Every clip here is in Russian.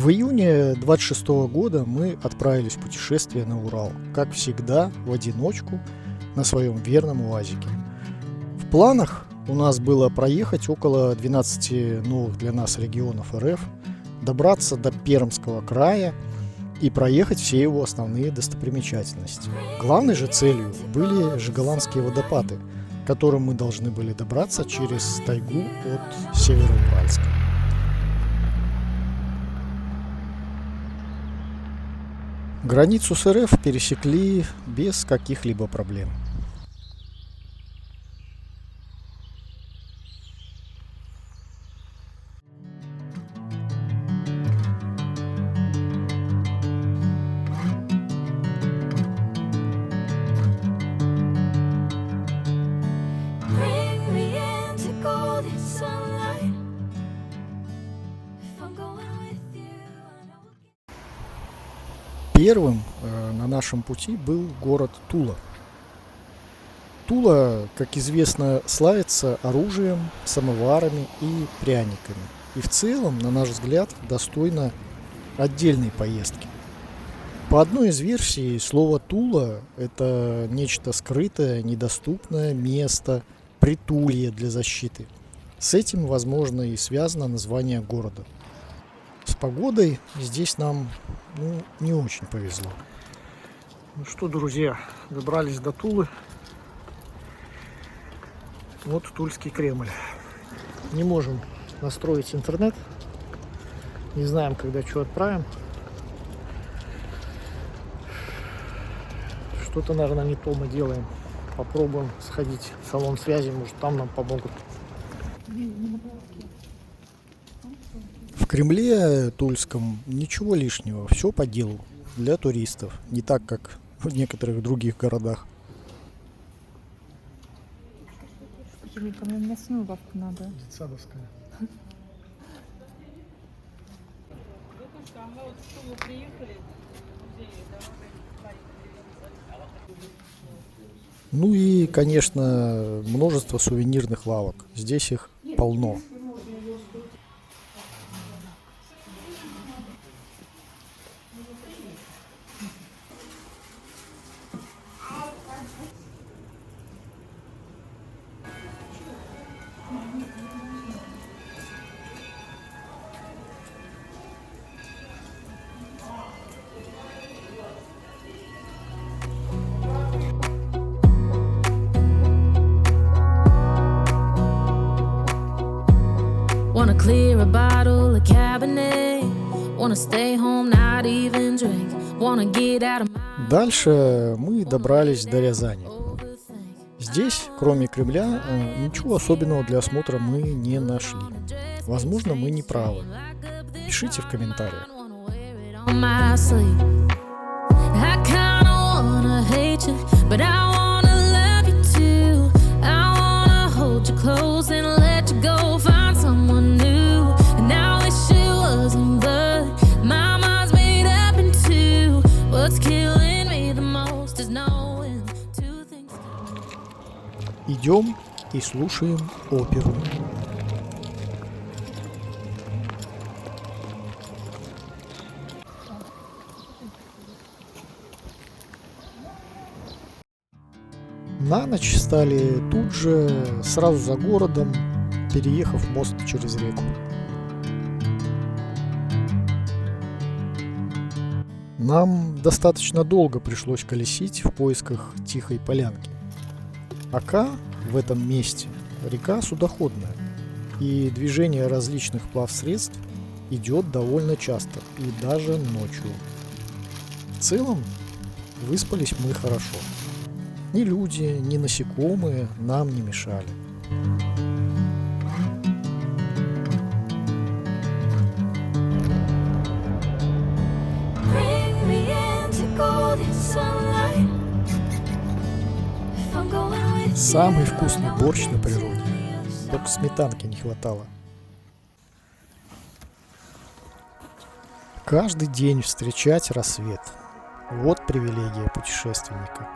В июне 26 года мы отправились в путешествие на Урал, как всегда, в одиночку, на своем верном УАЗике. В планах у нас было проехать около 12 новых для нас регионов РФ, добраться до Пермского края и проехать все его основные достопримечательности. Главной же целью были Жигаланские водопады, к которым мы должны были добраться через тайгу от Североуральска. Границу с РФ пересекли без каких-либо проблем. Первым на нашем пути был город Тула. Тула, как известно, славится оружием, самоварами и пряниками. И в целом, на наш взгляд, достойна отдельной поездки. По одной из версий, слово «Тула» — это нечто скрытое, недоступное место, притулье для защиты. С этим, возможно, и связано название города. С погодой здесь нам не очень повезло. Ну что, друзья, добрались до Тулы. Вот Тульский Кремль. Не можем настроить интернет. Не знаем, когда что отправим. Что-то, наверное, не то мы делаем. Попробуем сходить в салон связи, может, там нам помогут. В Кремле Тульском ничего лишнего, все по делу, для туристов, не так, как в некоторых других городах. Мне мясную лавку надо. Детсадовская. Ну и, конечно, множество сувенирных лавок. Здесь их полно. Wanna clear a bottle of Cabernet. Wanna stay home, not even drink. Wanna get out of my... Дальше мы добрались до Рязани. Здесь, кроме Кремля, ничего особенного для осмотра мы не нашли. Возможно, мы не правы. Пишите в комментариях. Идем и слушаем оперу. На ночь стали тут же, сразу за городом, переехав мост через реку. Нам достаточно долго пришлось колесить в поисках тихой полянки. Ока в этом месте река судоходная, и движение различных плавсредств идет довольно часто и даже ночью. В целом выспались мы хорошо. Ни люди, ни насекомые нам не мешали. Самый вкусный борщ на природе. Только сметанки не хватало. Каждый день встречать рассвет. Вот привилегия путешественника.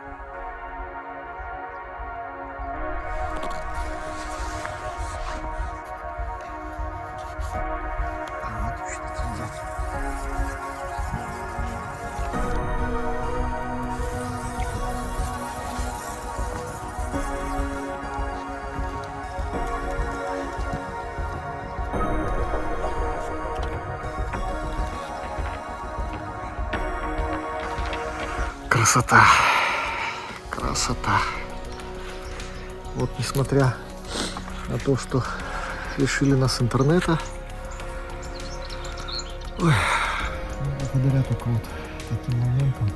красота. Красота. Вот несмотря на то, что лишили нас интернета, ой, благодаря только вот таким моментам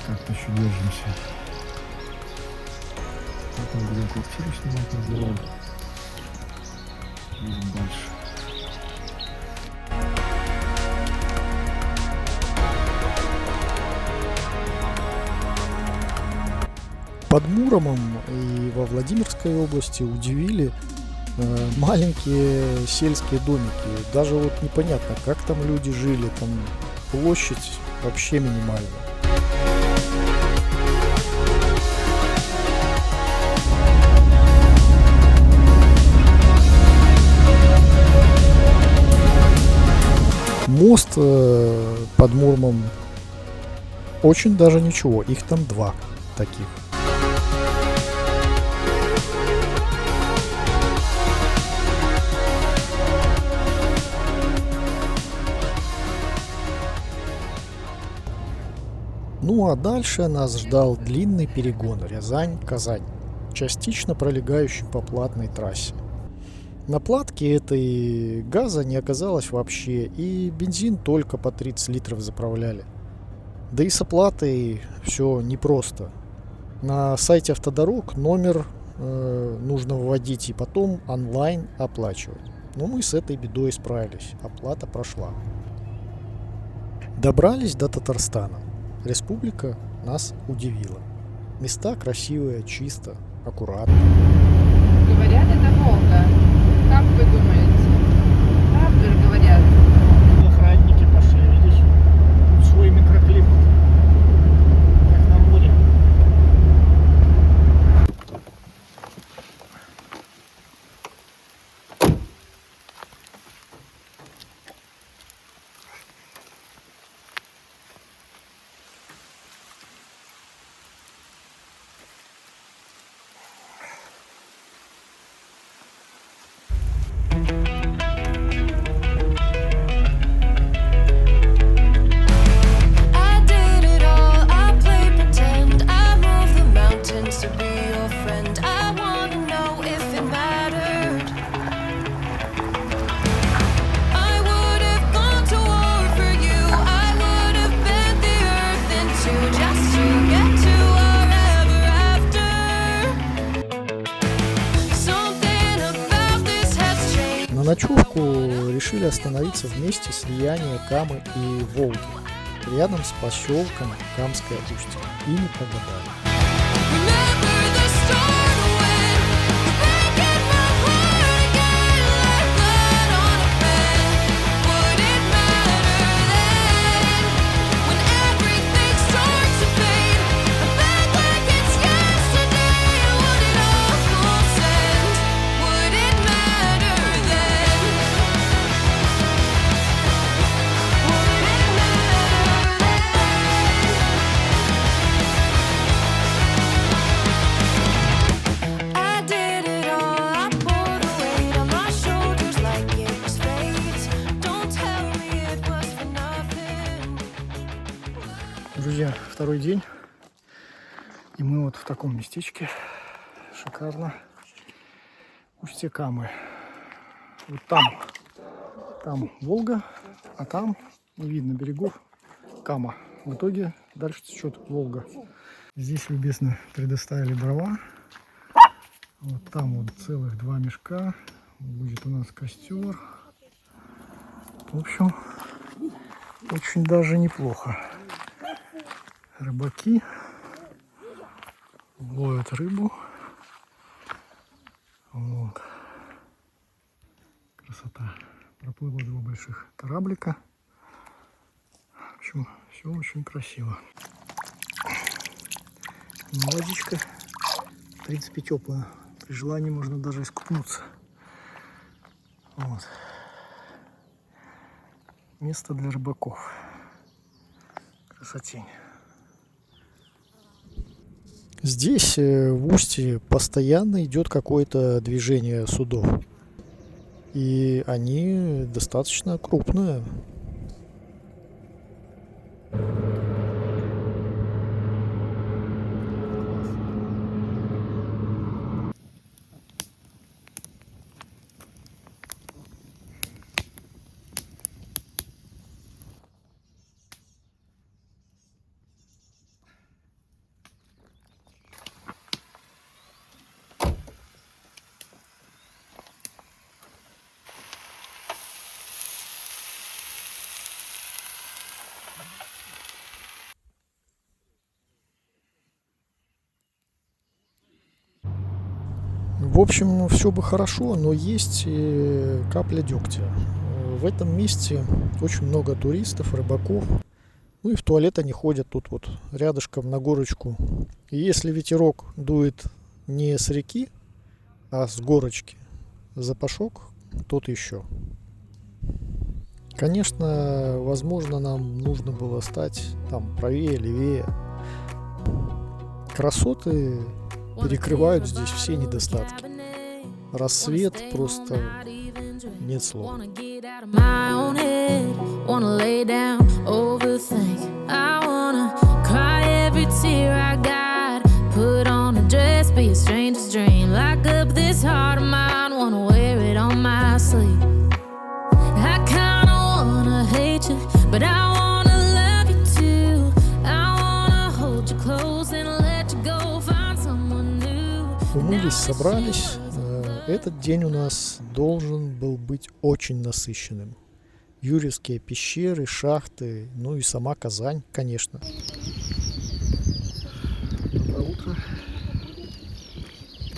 как-то еще держимся. Вот мы будем квартиру снимать, называем. Едем дальше. Под Муромом и во Владимирской области удивили маленькие сельские домики. Даже вот непонятно, как там люди жили. Там площадь вообще минимальная. Мост под Муромом очень даже ничего. Их там 2 таких. Ну а дальше нас ждал длинный перегон Рязань-Казань, частично пролегающий по платной трассе. На платке этой газа не оказалось вообще, и бензин только по 30 литров заправляли. Да и с оплатой все непросто. На сайте автодорог номер нужно вводить и потом онлайн оплачивать. Но мы с этой бедой справились, оплата прошла. Добрались до Татарстана. Республика нас удивила. Места красивые, чисто, аккуратно. Говорят, это Волга. Как вы думаете? Правду ли говорят? Охранники пошли, видишь? Тут свой микроклимат. Как на море. I did it all, I played pretend. I moved the mountains to be your friend. I wanna know if it mattered. I would have gone to war for you. I would have bent the earth in two just to get to our ever after. Something about this has changed. На ночевку решили остановиться в месте слияния Камы и Волги, рядом с поселком Камское устье. И не прогадали. Remember the start when you're breaking my heart again, like blood on a pen. Would it matter then when everything starts to fade? Back like it's yesterday. Would it almost end? Would it matter then? Would it matter then? I did it all, I bore the weight on my shoulders like it was fate. Don't tell me it was for nothing. Друзья, второй день. И мы вот в таком местечке. Шикарно. Устье Камы. Вот там Волга, а там не видно берегов Кама. В итоге дальше течет Волга. Здесь любезно предоставили дрова. Вот там вот целых 2 мешка. Будет у нас костер. В общем, очень даже неплохо. Рыбаки ловят рыбу. Вот. Красота. Проплыло 2 больших кораблика. В общем, все очень красиво. Но водичка, в принципе, теплая. При желании можно даже искупнуться. Вот. Место для рыбаков. Красотень. Здесь, в устье, постоянно идет какое-то движение судов. И они достаточно крупные. В общем, все бы хорошо, но есть капля дегтя. В этом месте очень много туристов, рыбаков. Ну и в туалет они ходят тут вот рядышком на горочку. И если ветерок дует не с реки, а с горочки, запашок тот еще. Конечно, возможно, нам нужно было стать там правее, левее. Красоты перекрывают здесь все недостатки. Рассвет просто нет слов. Wanna get out of my own head, wanna lay down, overthink. I wanna cry every tear I got, put on a dress, be a stranger's dream. Lock up this heart of mine, wanna wear it on my sleeve. I kinda wanna hate you, but I wanna love you too. I wanna hold you close and let you go, find someone new. Умылись, собрались. Этот день у нас должен был быть очень насыщенным. Юрьевские пещеры, шахты, ну и сама Казань, конечно. Доброе утро.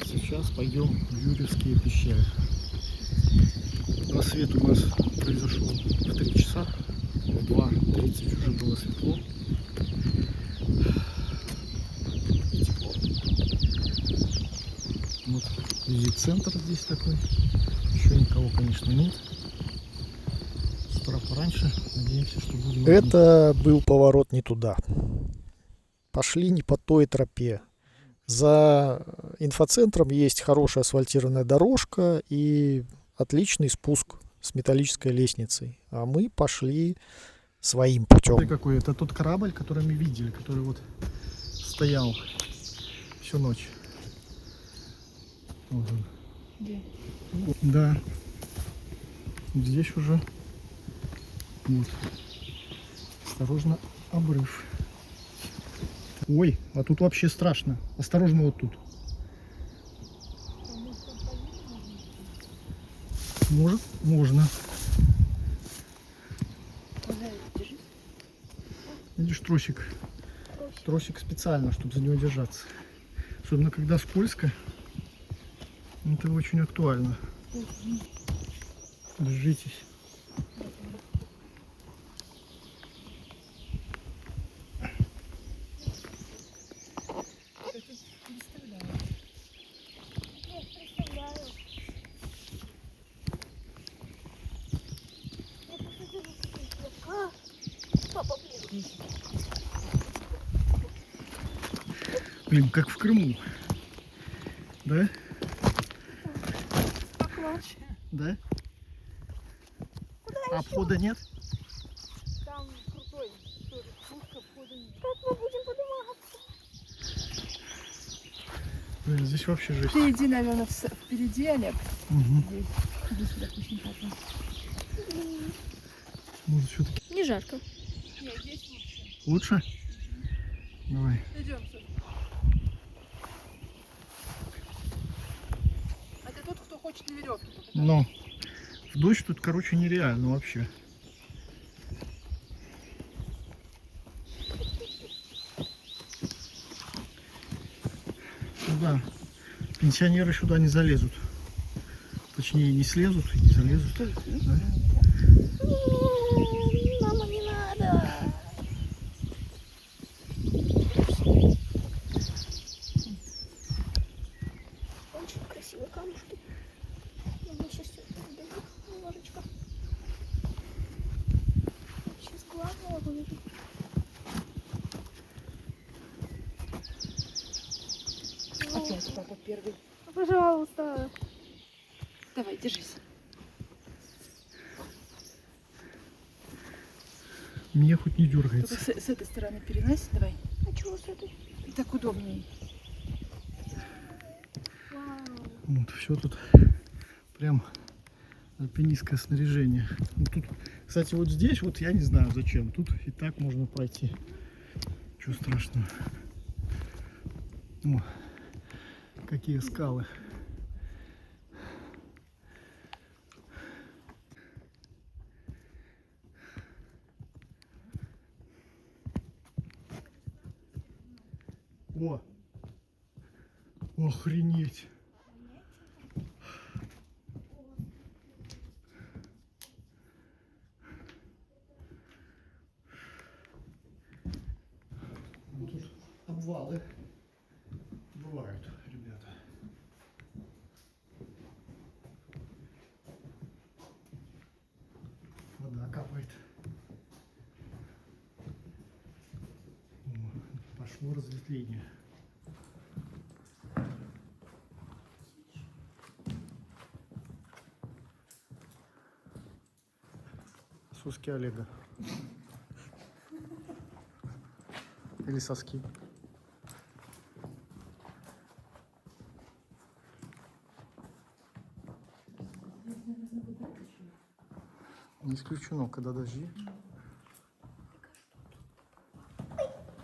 Сейчас пойдем в Юрьевские пещеры. Рассвет у нас произошел в 3 часа. В 2:30 уже было светло. И тепло. Вот визит-центр здесь такой. Еще никого, конечно, нет. С утра пораньше. Надеемся, что будем. Это был поворот не туда. Пошли не по той тропе. За инфоцентром есть хорошая асфальтированная дорожка и отличный спуск с металлической лестницей. А мы пошли своим путем. Это какой? Это тот корабль, который мы видели, который вот стоял всю ночь. Вот он. Где? Да. Здесь уже. Вот. Осторожно, обрыв. Ой, а тут вообще страшно. Осторожно вот тут. Может, можно. Видишь, тросик. Тросик специально, чтобы за него держаться. Особенно когда скользко. Это очень актуально. Держитесь. Блин, как в Крыму. Да? Да? А обхода нет? Там крутой тоже спуск, обхода нет. Как мы будем подниматься? Блин, здесь вообще жесть. Ты иди, наверное, впереди, Олег. Угу. Иди сюда, пусть не падает. Может, все-таки Не жарко. Нет, здесь лучше. лучше? Давай. Идем, Софь. Это тот, кто хочет на веревке покататься. Но в дождь тут, короче, нереально вообще. Сюда. Пенсионеры сюда не залезут. Точнее, не слезут и не залезут. Да? Мама, не надо. Очень красивые камушки. Я сейчас немножечко. Сейчас главное выложу. Опять папа первый. Пожалуйста. Давай, держись. Меня хоть не Только дергается. с этой стороны перелазь, давай. А чего с этой? И так удобнее. Вау. Вот, все тут прям альпинистское снаряжение. Ну, тут, кстати, вот здесь, вот я не знаю зачем. Тут и так можно пройти. Чего страшного. О, какие скалы. О! Охренеть! пошло разветвление. Соски Олега. Или соски. Не исключено, когда дожди.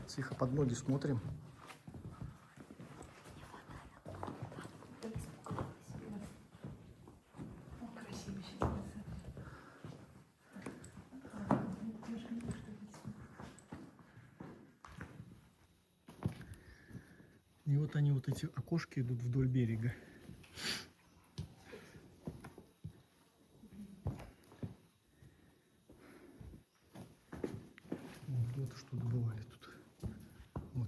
Тихо, под ноги смотрим. И вот они, вот эти окошки идут вдоль берега. Вот что добывали тут. Вот.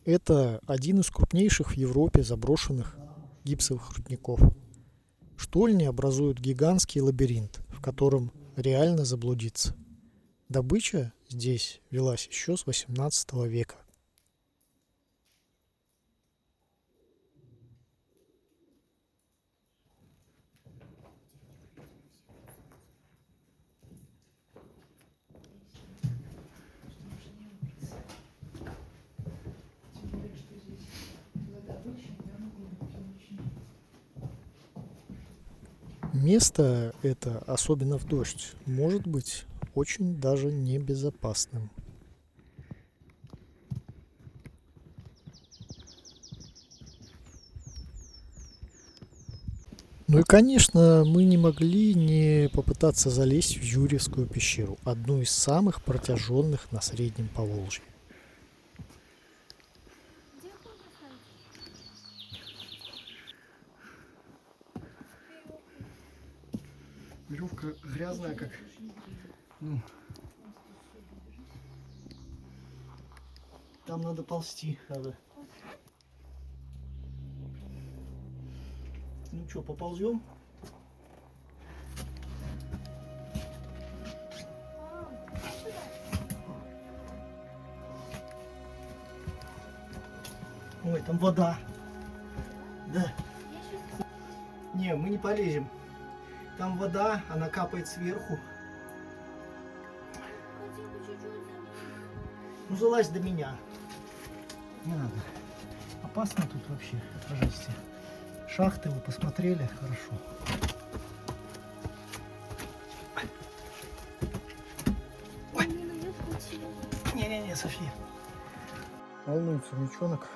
Это один из крупнейших в Европе заброшенных гипсовых рудников. Штольни образуют гигантский лабиринт, в котором реально заблудиться. Добыча здесь велась еще с 18 века. Место это, особенно в дождь, может быть очень даже небезопасным. Ну и, конечно, мы не могли не попытаться залезть в Юрьевскую пещеру, одну из самых протяженных на Среднем Поволжье. Где он находится? Веревка грязная, как... Ну, там надо ползти, надо. Ну что, поползем? Ой, там вода. Да. Я сейчас Не, мы не полезем. Там вода, она капает сверху. хотел бы чуть-чуть залезть. Ну залазь до меня. Не надо. Опасно тут вообще, пожалуйста. Шахты вы посмотрели? Хорошо. Ой, не, я хотела. Не-не-не, София. Волнуется мечонок.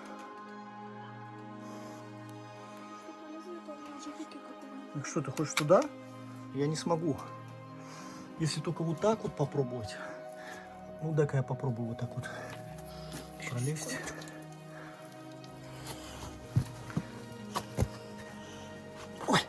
Ну что, ты хочешь туда? Я не смогу. Если только вот так вот попробовать. Ну, дай-ка я попробую вот так вот пролезть. Ой.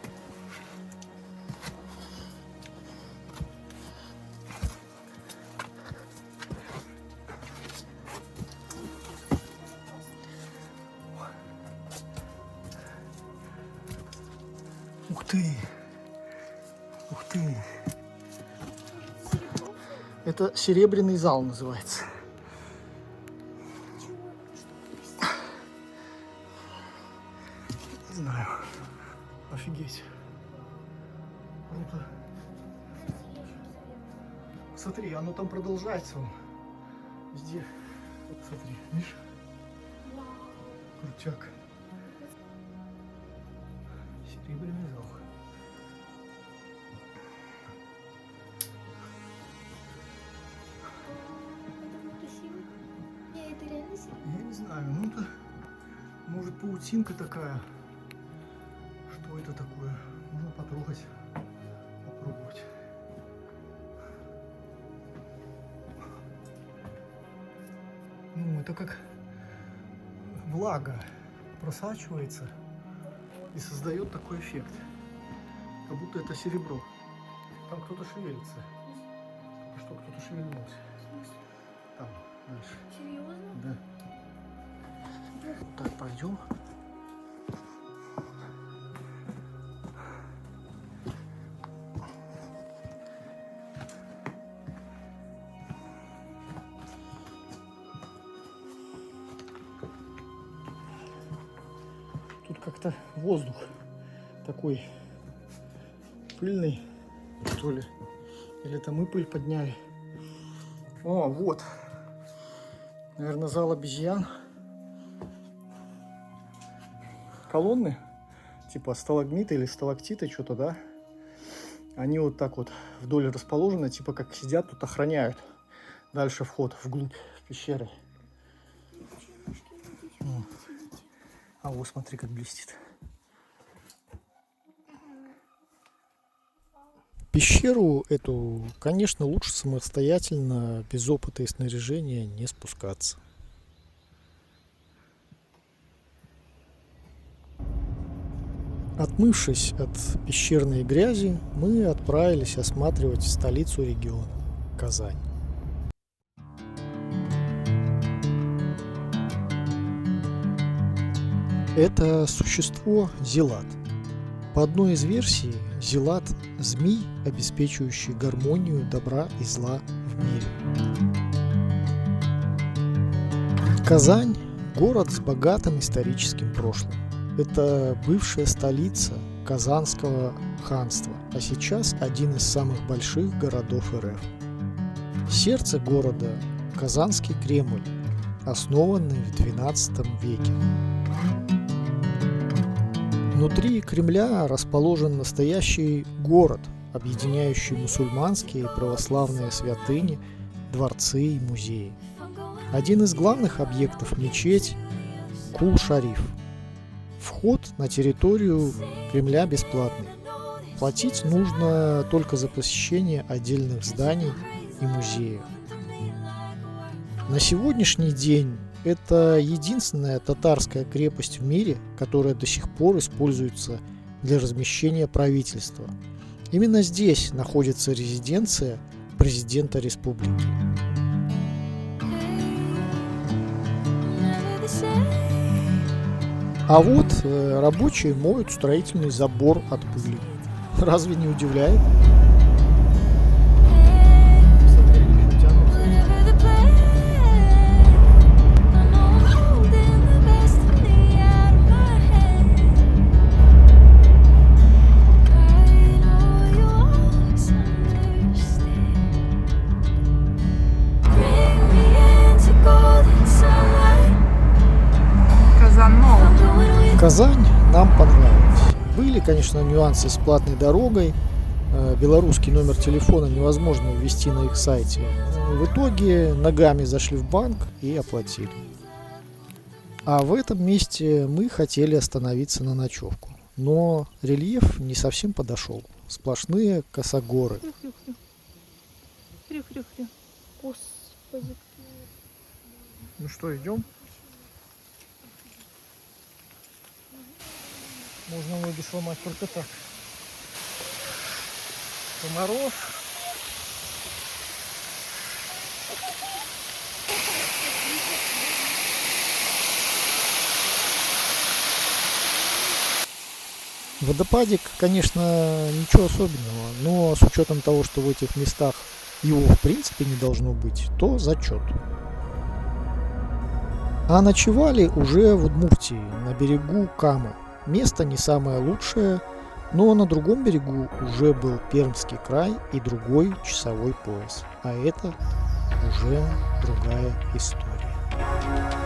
Ух ты! Ух ты! Это серебряный зал называется. Не знаю. Офигеть. Круто. Смотри, оно там продолжается. Вон. Везде. Вот смотри, видишь? Крутяк. Серебряный зал. Это реально сильно. Я не знаю, ну это может паутинка такая. Что это такое? Можно потрогать, попробовать. Ну, это как влага просачивается и создает такой эффект. Как будто это серебро. Там кто-то шевелится. Только что кто-то шевельнулся. Там, дальше. Серьезно? Да. Так, пойдем. как-то воздух такой пыльный, что ли. Или это мы пыль подняли. О, вот. Наверное, зал обезьян. Колонны, типа сталагмиты или сталактиты, что-то, да? Они вот так вот вдоль расположены, типа как сидят, тут охраняют. Дальше вход вглубь пещеры. А вот смотри, как блестит. Пещеру эту, конечно, лучше самостоятельно, без опыта и снаряжения не спускаться. Отмывшись от пещерной грязи, мы отправились осматривать столицу региона – Казань. Это существо – Зилат. По одной из версий, Зилат – змей, обеспечивающий гармонию добра и зла в мире. Казань – город с богатым историческим прошлым. Это бывшая столица Казанского ханства, а сейчас один из самых больших городов РФ. Сердце города – Казанский Кремль, основанный в XII веке. Внутри Кремля расположен настоящий город, объединяющий мусульманские и православные святыни, дворцы и музеи. Один из главных объектов – мечеть Кул-Шариф. Вход на территорию Кремля бесплатный. Платить нужно только за посещение отдельных зданий и музеев. На сегодняшний день это единственная татарская крепость в мире, которая до сих пор используется для размещения правительства. Именно здесь находится резиденция президента республики. А вот рабочие моют строительный забор от пыли. Разве не удивляет? Казань нам понравилась. Были, конечно, нюансы с платной дорогой. Белорусский номер телефона невозможно ввести на их сайте. В итоге ногами зашли в банк и оплатили. А в этом месте мы хотели остановиться на ночевку. Но рельеф не совсем подошел. Сплошные косогоры. Хрю-хрю-хрю. Господи. Ну что, идем? Можно ноги сломать только так. Комаров. Водопадик, конечно, ничего особенного, но с учетом того, что в этих местах его в принципе не должно быть, то зачет. А ночевали уже в Удмуртии, на берегу Камы. Место не самое лучшее, но на другом берегу уже был Пермский край и другой часовой пояс. А это уже другая история.